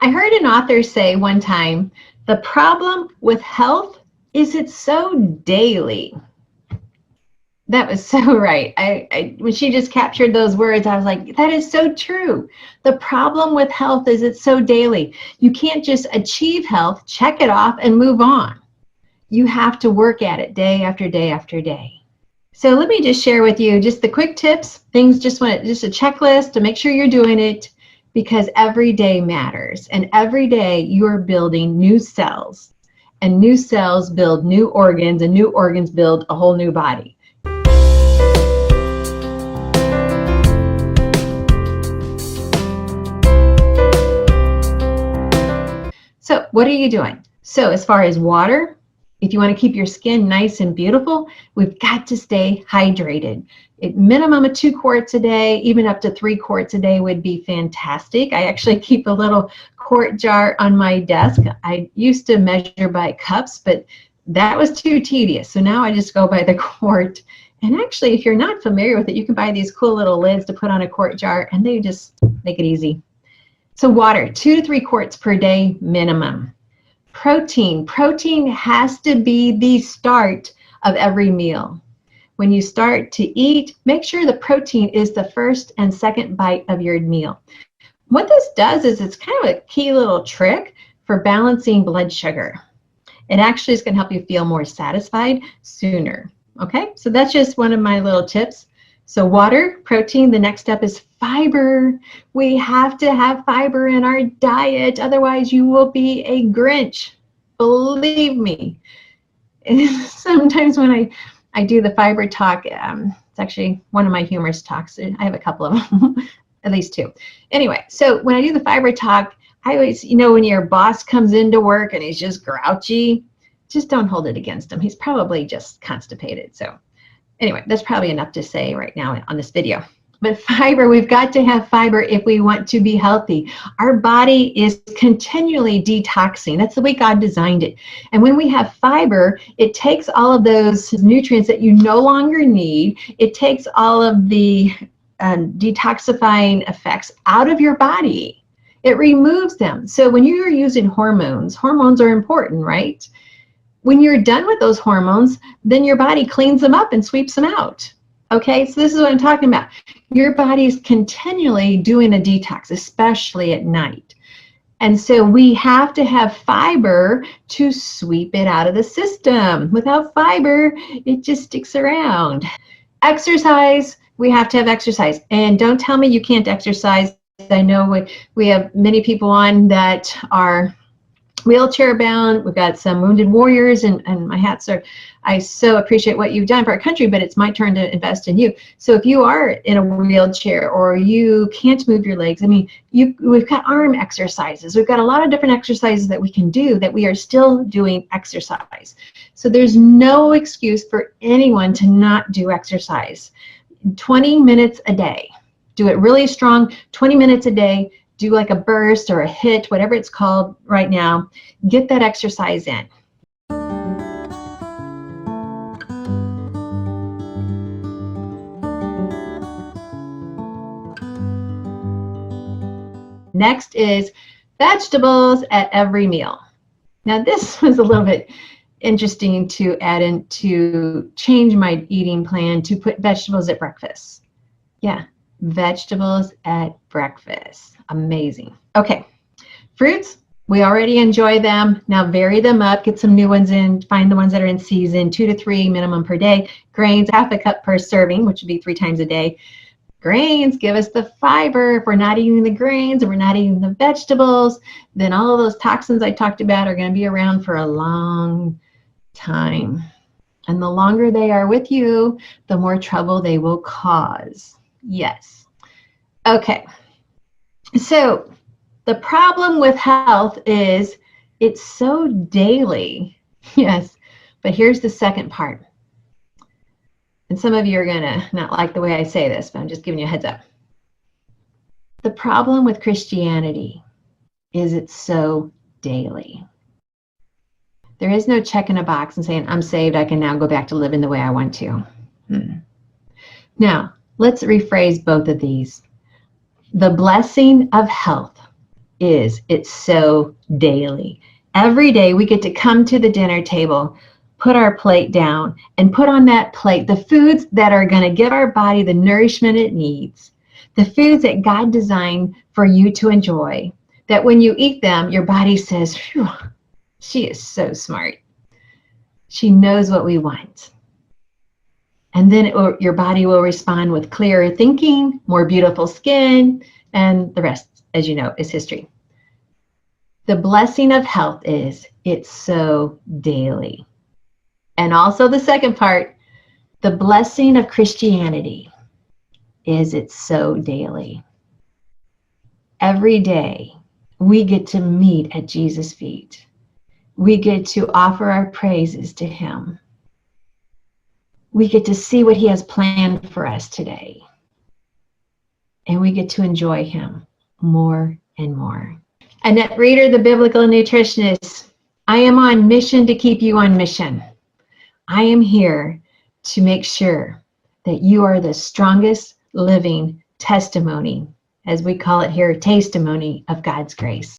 I heard an author say one time, the problem with health is it's so daily. That was so right. When she just captured those words, I was like, that is so true. The problem with health is it's so daily. You can't just achieve health, check it off, and move on. You have to work at it day after day after day. So let me just share with you just the quick tips, things just a checklist to make sure you're doing it, because every day matters. And every day you are building new cells, and new cells build new organs, and new organs build a whole new body. So what are you doing? So as far as water, if you want to keep your skin nice and beautiful, we've got to stay hydrated. A minimum of 2 quarts a day, even up to 3 quarts a day would be fantastic. I actually keep a little quart jar on my desk. I used to measure by cups, but that was too tedious. So now I just go by the quart. And actually, if you're not familiar with it, you can buy these cool little lids to put on a quart jar, and they just make it easy. So water, 2 to 3 quarts per day minimum. Protein. Protein has to be the start of every meal. When you start to eat, make sure the protein is the first and second bite of your meal. What this does is it's kind of a key little trick for balancing blood sugar. It actually is going to help you feel more satisfied sooner. Okay, so that's just one of my little tips. So water, protein, the next step is fiber. We have to have fiber in our diet, otherwise you will be a Grinch. Believe me. Sometimes when I do the fiber talk, it's actually one of my humorous talks. I have a couple of them, at least 2. Anyway, so when I do the fiber talk, I always, when your boss comes into work and he's just grouchy, just don't hold it against him. He's probably just constipated. So anyway, that's probably enough to say right now on this video. But fiber, we've got to have fiber if we want to be healthy. Our body is continually detoxing. That's the way God designed it. And when we have fiber, it takes all of those nutrients that you no longer need. It takes all of the detoxifying effects out of your body. It removes them. So when you're using hormones are important, right? When you're done with those hormones, then your body cleans them up and sweeps them out. Okay, so this is what I'm talking about. Your body is continually doing a detox, especially at night. And so we have to have fiber to sweep it out of the system. Without fiber, it just sticks around. Exercise, we have to have exercise. And don't tell me you can't exercise. I know we have many people on that are wheelchair bound. We've got some wounded warriors, and my hats are, I so appreciate what you've done for our country, but it's my turn to invest in you. So if you are in a wheelchair or you can't move your legs, I mean, we've got arm exercises. We've got a lot of different exercises that we can do that we are still doing exercise. So there's no excuse for anyone to not do exercise. 20 minutes a day. Do it really strong, 20 minutes a day. Do like a burst or a hit, whatever it's called right now. Get that exercise in. Next is vegetables at every meal. Now this was a little bit interesting to add in, to change my eating plan to put vegetables at breakfast. Yeah, vegetables at breakfast. Amazing. Okay, fruits, we already enjoy them. Now vary them up, get some new ones in, find the ones that are in season, 2 to 3 minimum per day. Grains, half a cup per serving, which would be 3 times a day. Grains give us the fiber. If we're not eating the grains and we're not eating the vegetables, then all of those toxins I talked about are going to be around for a long time. And the longer they are with you, the more trouble they will cause. Yes. Okay. So the problem with health is it's so daily. Yes. But here's the second part. And some of you are going to not like the way I say this, but I'm just giving you a heads up. The problem with Christianity is it's so daily. There is no check in a box and saying, I'm saved, I can now go back to living the way I want to. Now, let's rephrase both of these. The blessing of health is it's so daily. Every day we get to come to the dinner table, put our plate down, and put on that plate the foods that are going to give our body the nourishment it needs, the foods that God designed for you to enjoy, that when you eat them, your body says, phew, she is so smart. She knows what we want. And then your body will respond with clearer thinking, more beautiful skin, and the rest, as you know, is history. The blessing of health is it's so daily. And also the second part, the blessing of Christianity is it's so daily. Every day we get to meet at Jesus' feet. We get to offer our praises to him. We get to see what he has planned for us today. And we get to enjoy him more and more. Annette Reeder, the Biblical Nutritionist. I am on mission to keep you on mission. I am here to make sure that you are the strongest living testimony, as we call it here, testimony of God's grace.